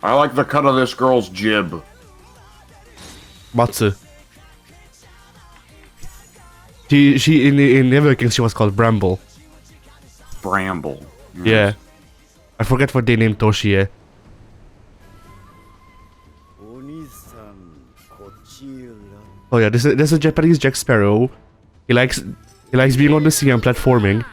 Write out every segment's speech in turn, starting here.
I like the cut of this girl's jib. Matsu. She in the other Kings she was called Bramble. Bramble. Yeah. I forget what they named Toshie. Oh yeah, this is a Japanese Jack Sparrow. He likes being on the sea and platforming.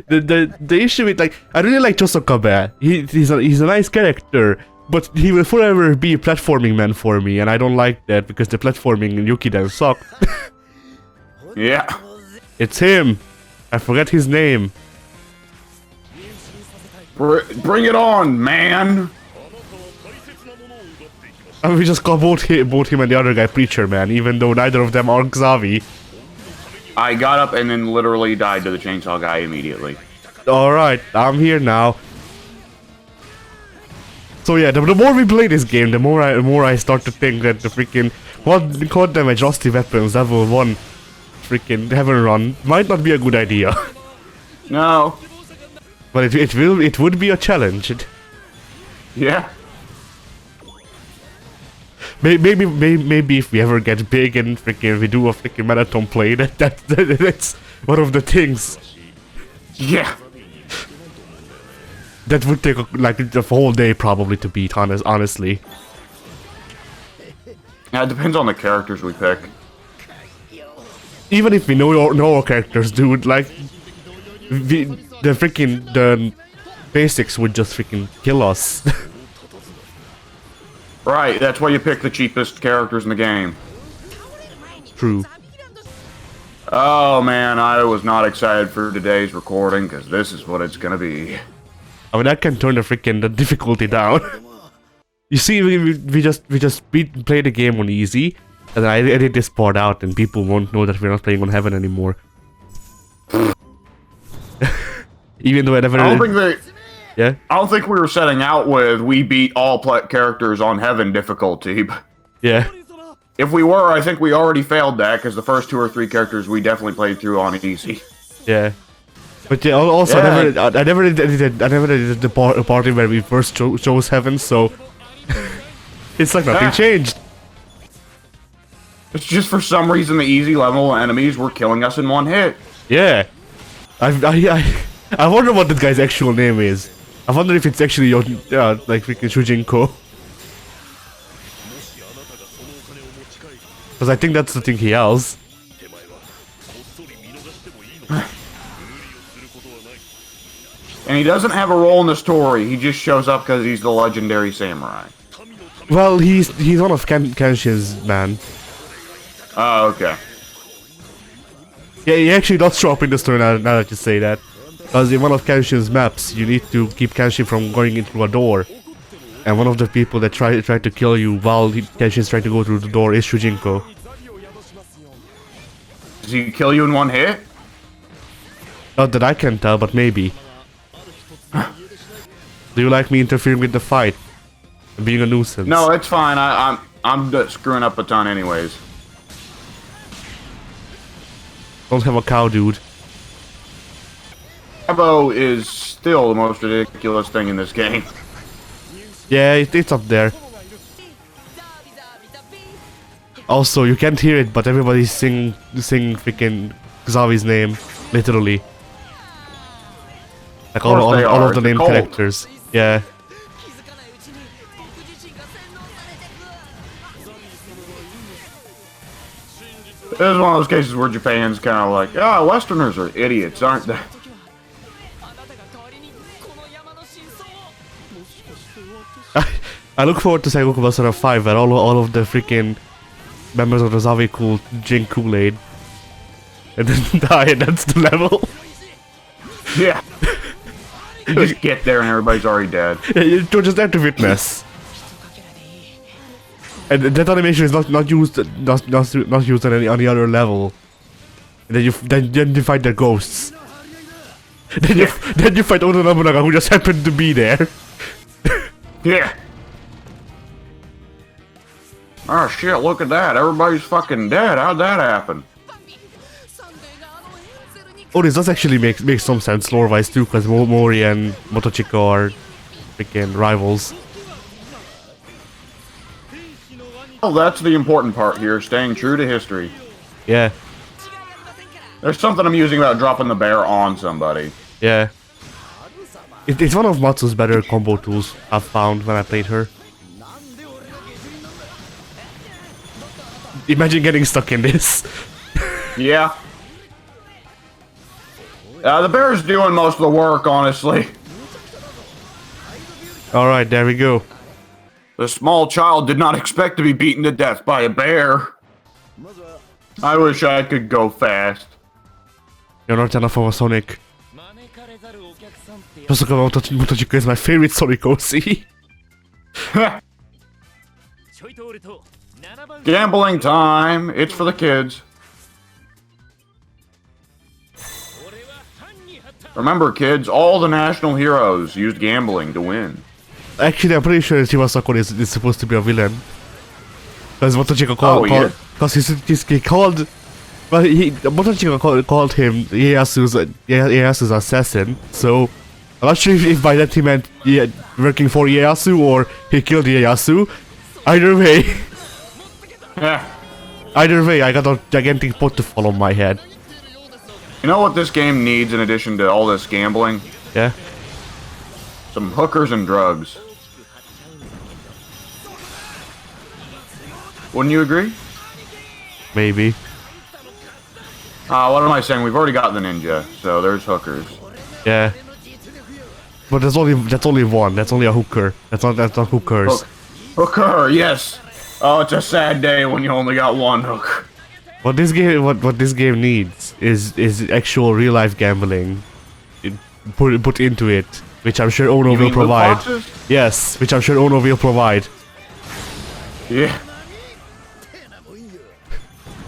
the issue with like I really like Chosokabe. He's a nice character, but he will forever be a platforming man for me, and I don't like that because the platforming in Yukiden suck. Yeah. It's him. I forget his name. Bring it on, man. And we just got both him and the other guy Preacher Man, even though neither of them are Xavi. I got up and then literally died to the chainsaw guy immediately. Alright, I'm here now. So yeah, the more we play this game, the more I start to think that the freaking quad damage rusty weapons level 1 freaking heaven run might not be a good idea. No. But it would be a challenge. Yeah. Maybe if we ever get big and freaking we do a freaking marathon play, that's one of the things. Yeah. That would take like the whole day probably to beat, honestly. Yeah, it depends on the characters we pick. Even if we know our characters, dude, like the basics would just freaking kill us. Right, that's why you pick the cheapest characters in the game. True. Oh man, I was not excited for today's recording because this is what it's gonna be. I mean, I can turn the difficulty down. You see, we just play the game on easy, and then I edit this part out, and people won't know that we're not playing on heaven anymore. Even though I never. I don't think they. Yeah. I don't think we were setting out with we beat all characters on heaven difficulty. Yeah. If we were, I think we already failed that because the first 2 or 3 characters we definitely played through on easy. Yeah. But yeah, also yeah. I never did the party where we first chose heaven, so it's like nothing changed. It's just for some reason the easy level enemies were killing us in 1 hit. Yeah. I wonder what that guy's actual name is. I wonder if it's actually your like freaking Shujinko. Because I think that's the thing he yells. And he doesn't have a role in the story, he just shows up because he's the legendary samurai. Well, he's one of Kenshin's man. Oh, okay. Yeah, he actually does show up in the story now that you say that. Because in one of Kenshin's maps, you need to keep Kenshin from going into a door. And one of the people that try to kill you while Kenshin's trying to go through the door is Shujinko. Does he kill you in 1 hit? Not that I can tell, but maybe. Do you like me interfering with the fight? And being a nuisance? No, it's fine. I'm just screwing up a ton anyways. Don't have a cow, dude. Bravo is still the most ridiculous thing in this game. Yeah, it's up there. Also, you can't hear it, but everybody's singing freaking Xavi's name, literally. Like all of the named characters. Yeah. This is one of those cases where Japan's kind of like, ah, Westerners are idiots, aren't they? I look forward to Sengoku BASARA 5 where all of the freaking members of the Xavi cool drink Kool-Aid and then die, and that's the level. Yeah. You just get there and everybody's already dead. Yeah, you're just there to witness. And that animation is not used on any other level. And then you fight the ghosts. Then you fight Oda Nobunaga, who just happened to be there. Yeah. Oh shit, look at that. Everybody's fucking dead. How'd that happen? Oh, this does actually make some sense lore-wise too, because Mori and Motochiko are freaking rivals. Well, that's the important part here, staying true to history. Yeah. There's something amusing about dropping the bear on somebody. Yeah. It's one of Matsu's better combo tools I've found when I played her. Imagine getting stuck in this. Yeah. The bear's doing most of the work, honestly. Alright, there we go. The small child did not expect to be beaten to death by a bear. I wish I could go fast. You're not enough of a Sonic. Motochiko is my favorite Sonic OC. Gambling time. It's for the kids. Remember, kids, all the national heroes used gambling to win. Actually, I'm pretty sure Shibasako is supposed to be a villain. Because Motochiko called... Because he called... Well, Motochiko called him Ieyasu's assassin, so... I'm not sure if by that he meant working for Ieyasu or he killed Ieyasu. Either way... Either way, I got a gigantic pot to fall on my head. You know what this game needs in addition to all this gambling? Yeah? Some hookers and drugs. Wouldn't you agree? Maybe. What am I saying? We've already got the ninja, so there's hookers. Yeah. But that's only one. That's only a hooker. That's not hookers. Hooker, yes. Oh, it's a sad day when you only got one hook. What this game needs is actual real life gambling. Put into it, which I'm sure Ono will provide. Yes, which I'm sure Ono will provide. Yeah.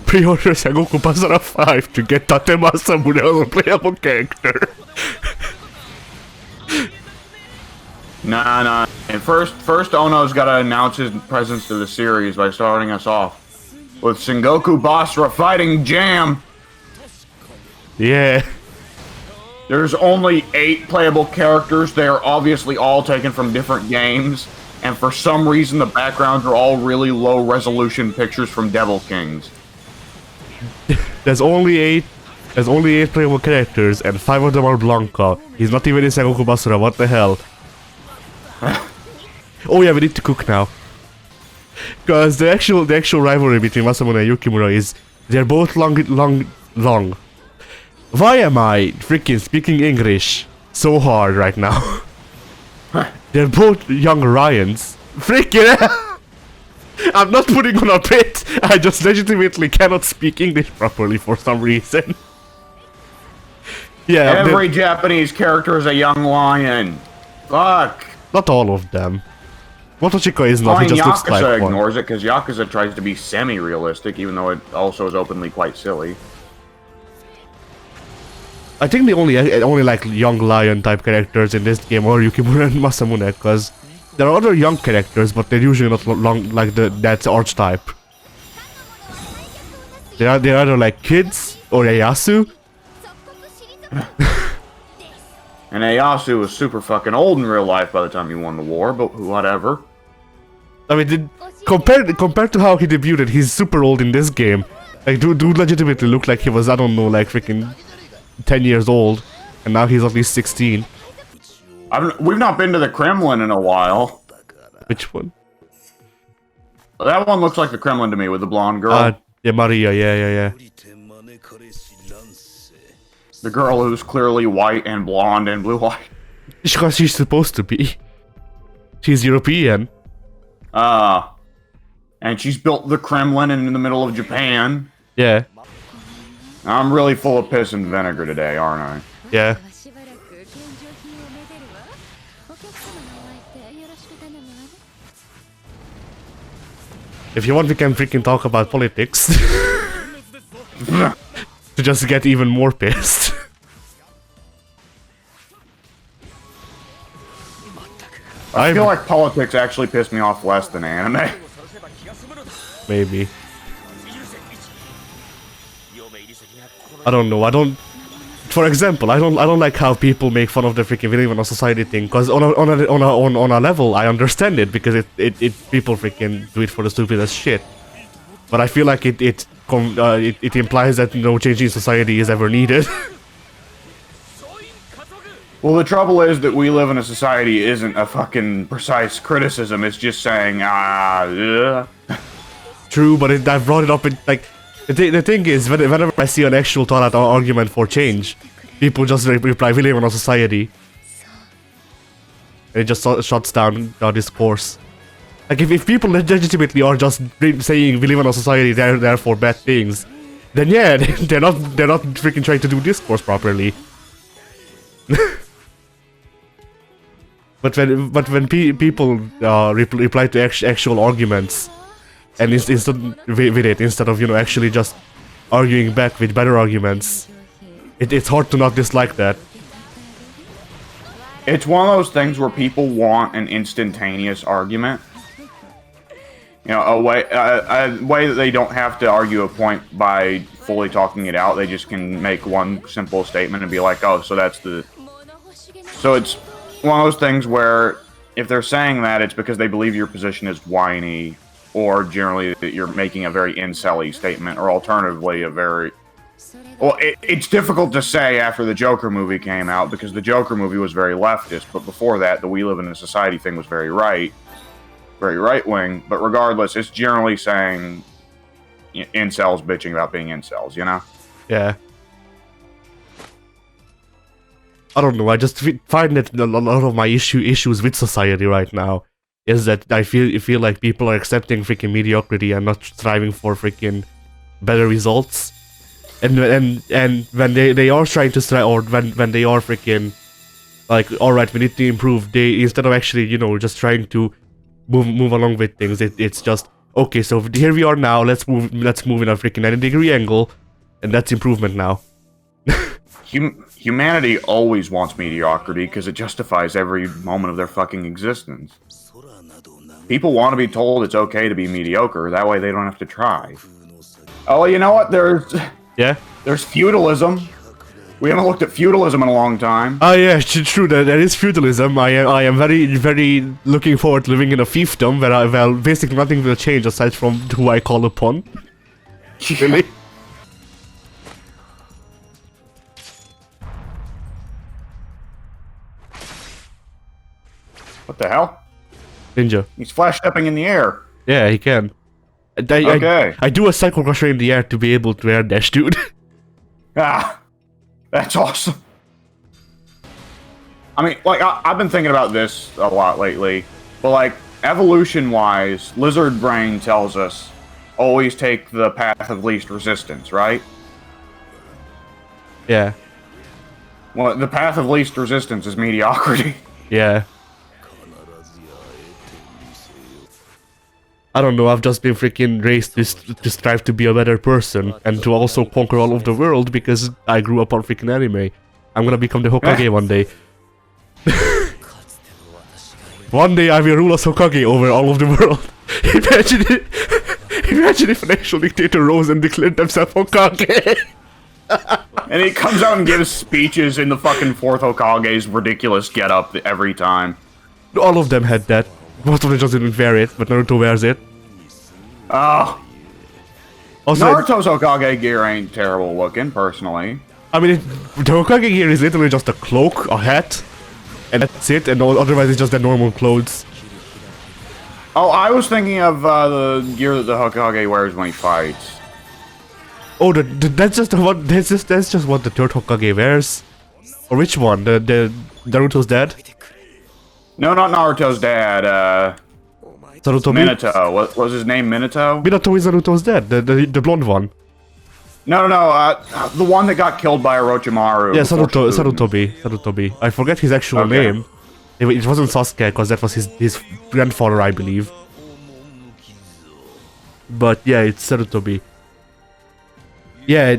Pre-order Sengoku BASARA 5 to get Tatema Samune as a playable character. Nah. And first Ono's gotta announce his presence to the series by starting us off with Sengoku BASARA fighting Jam. Yeah. There's only 8 playable characters. They are obviously all taken from different games, and for some reason the backgrounds are all really low resolution pictures from Devil Kings. There's only 8 playable characters, and 5 of them are Blanca. He's not even in Sengoku BASARA, what the hell? Oh yeah, we need to cook now. Because the actual rivalry between Masamune and Yukimura is they're both long. Why am I freaking speaking English so hard right now? They're both young Ryans. Freaking hell! I'm not putting on a bit. I just legitimately cannot speak English properly for some reason. Yeah. Every Japanese character is a young lion. Fuck. Not all of them. Motochiko is not, he just looks like Yakuza one. ignores it because Yakuza tries to be semi-realistic, even though it also is openly quite silly. I think they only like young lion type characters in this game, or Yukimura and Masamune, because there are other young characters, but they're usually not long like that archetype. They're either like kids or Ieyasu. And Ieyasu was super fucking old in real life by the time he won the war, but whatever. I mean, compared to how he debuted, he's super old in this game. Like, dude legitimately looked like he was, I don't know, like freaking 10 years old, and now he's at least 16. We've not been to the Kremlin in a while. Which one? That one looks like the Kremlin to me with the blonde girl. Yeah, Maria, yeah. The girl who's clearly white and blonde and blue-eyed. Because she's supposed to be. She's European. And she's built the Kremlin in the middle of Japan. Yeah. I'm really full of piss and vinegar today, aren't I? Yeah. If you want, we can freaking talk about politics. To just get even more pissed. I feel like politics actually pissed me off less than anime. Maybe. I don't know. for example, I don't like how people make fun of the freaking we live in a society thing, because on a level I understand it, because it people freaking do it for the stupidest shit. But I feel like it implies that no change in society is ever needed. Well, the trouble is that we live in a society isn't a fucking precise criticism. It's just saying, True, but I brought it up in, like, the thing is, whenever I see an actual thought out argument for change, people just reply, we live in a society. And it just shuts down our discourse. Like, if people legitimately are just saying we live in a society, therefore bad things, then yeah, they're not freaking trying to do discourse properly. But when people reply to actual arguments, and instead of, you know, actually just arguing back with better arguments, it's hard to not dislike that. It's one of those things where people want an instantaneous argument. You know, a way that they don't have to argue a point by fully talking it out. They just can make one simple statement and be like, oh, so that's the... So it's one of those things where if they're saying that, it's because they believe your position is whiny, or generally that you're making a very incel-y statement, or alternatively a very... Well, it's difficult to say after the Joker movie came out, because the Joker movie was very leftist, but before that, the We Live in a Society thing was very right-wing, but regardless, it's generally saying incels bitching about being incels, you know? Yeah. I don't know, I just find that a lot of my issues with society right now is that I feel like people are accepting freaking mediocrity and not striving for freaking better results. And when they are trying to strive, or when they are freaking like, alright, we need to improve, they, instead of actually, you know, just trying to move along with things, it's just, okay, so here we are now, let's move in a freaking 90-degree angle, and that's improvement now. Humanity always wants mediocrity because it justifies every moment of their fucking existence. People want to be told it's okay to be mediocre, that way they don't have to try. Oh, you know what? There's feudalism. We haven't looked at feudalism in a long time. Oh yeah, true, that is feudalism. I am very looking forward to living in a fiefdom where basically nothing will change aside from who I call upon. Really? What the hell? Ninja. He's flash stepping in the air. Yeah, he can. I do a cycle crusher in the air to be able to air dash, dude. Ah, that's awesome. I mean, like, I've been thinking about this a lot lately, but like, evolution-wise, lizard brain tells us always take the path of least resistance, right? Yeah. Well, the path of least resistance is mediocrity. Yeah. I don't know, I've just been freaking raised to strive to be a better person, and to also conquer all of the world because I grew up on freaking anime. I'm gonna become the Hokage one day. One day I will rule as Hokage over all of the world. Imagine if an actual dictator rose and declared themselves Hokage. And he comes out and gives speeches in the fucking 4th Hokage's ridiculous getup every time. All of them had that. Most of them just didn't wear it, but Naruto wears it. Oh. Also, Naruto's Hokage gear ain't terrible looking, personally. I mean, the Hokage gear is literally just a cloak, a hat, and that's it, and otherwise it's just their normal clothes. Oh, I was thinking of the gear that the Hokage wears when he fights. Oh, that's just what the 3rd Hokage wears. Or which one? The Naruto's dad? No, not Naruto's dad. Minato. What was his name? Minato? Minato is Naruto's dad, the blonde one. No, the one that got killed by Orochimaru. Yeah, Sarutobi. I forget his actual name. It wasn't Sasuke, because that was his grandfather, I believe. But yeah, it's Sarutobi. Yeah,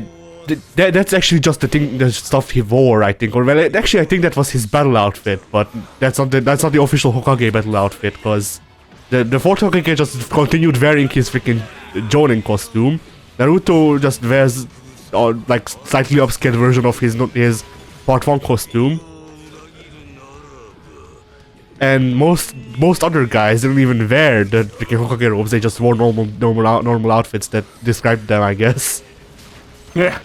that's actually just the stuff he wore, I think. Or well, actually, I think that was his battle outfit, but that's not the official Hokage battle outfit, because the 4th Hokage just continued wearing his freaking Jonin costume. Naruto just wears like slightly upscaled version of his Part 1 costume. And most other guys didn't even wear the freaking Hokage robes. They just wore normal outfits that described them, I guess. Yeah.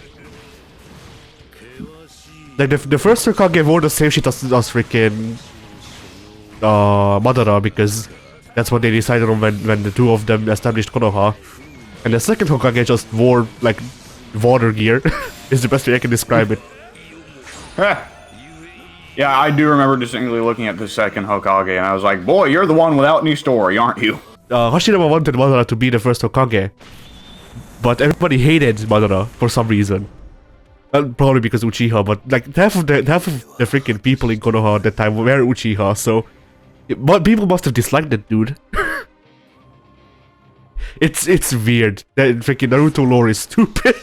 Like the first Hokage wore the same shit as freaking Madara, because that's what they decided on when the two of them established Konoha. And the second Hokage just wore like water gear. Is the best way I can describe it. Yeah, I do remember distinctly looking at the second Hokage, and I was like, boy, you're the one without any story, aren't you? Hashirama wanted Madara to be the first Hokage, but everybody hated Madara for some reason. Probably because Uchiha, but like half of the freaking people in Konoha at that time were Uchiha, so but people must have disliked that dude. It's weird. That freaking Naruto lore is stupid.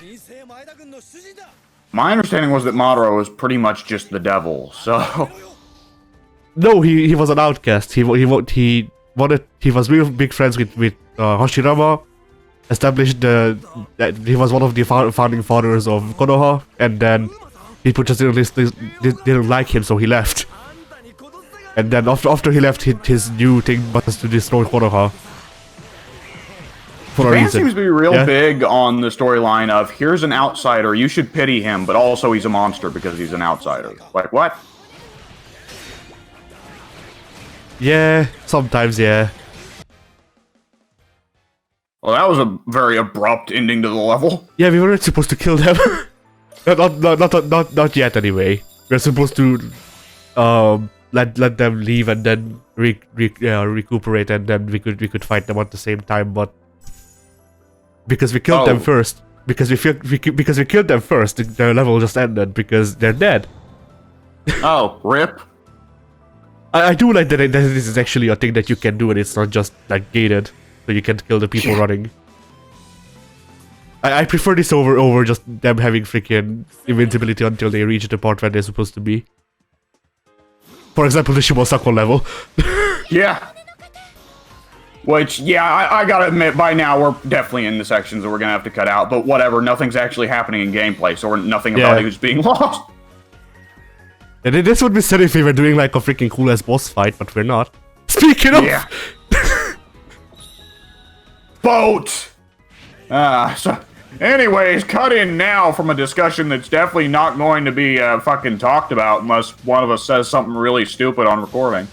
My understanding was that Madara was pretty much just the devil, so... No, he was an outcast. He was real big friends with Hashirama. Established that he was one of the founding fathers of Konoha, and then people just didn't like him, so he left. And then after he left, his new thing was to destroy Konoha. For a Japan reason. seems to be real big on the storyline of, here's an outsider, you should pity him, but also he's a monster because he's an outsider. Like, what? Yeah, sometimes, yeah. Well, that was a very abrupt ending to the level. Yeah, we weren't supposed to kill them. not yet, anyway. We're supposed to let them leave and then recuperate, and then we could fight them at the same time, but because we killed them first, because we killed them first, the level just ended because they're dead. Oh, rip. I do like that this is actually a thing that you can do, and it's not just like gated, so you can kill the people running. I prefer this over just them having freaking invincibility until they reach the part where they're supposed to be. For example, the Shimosako level. Yeah. Which, yeah, I gotta admit, by now we're definitely in the sections that we're gonna have to cut out, but whatever, nothing's actually happening in gameplay, so we're nothing about who's being lost. And this would be silly if we were doing like a freaking cool-ass boss fight, but we're not. Speaking of... Yeah. Boat! So, anyways, cut in now from a discussion that's definitely not going to be fucking talked about unless one of us says something really stupid on recording.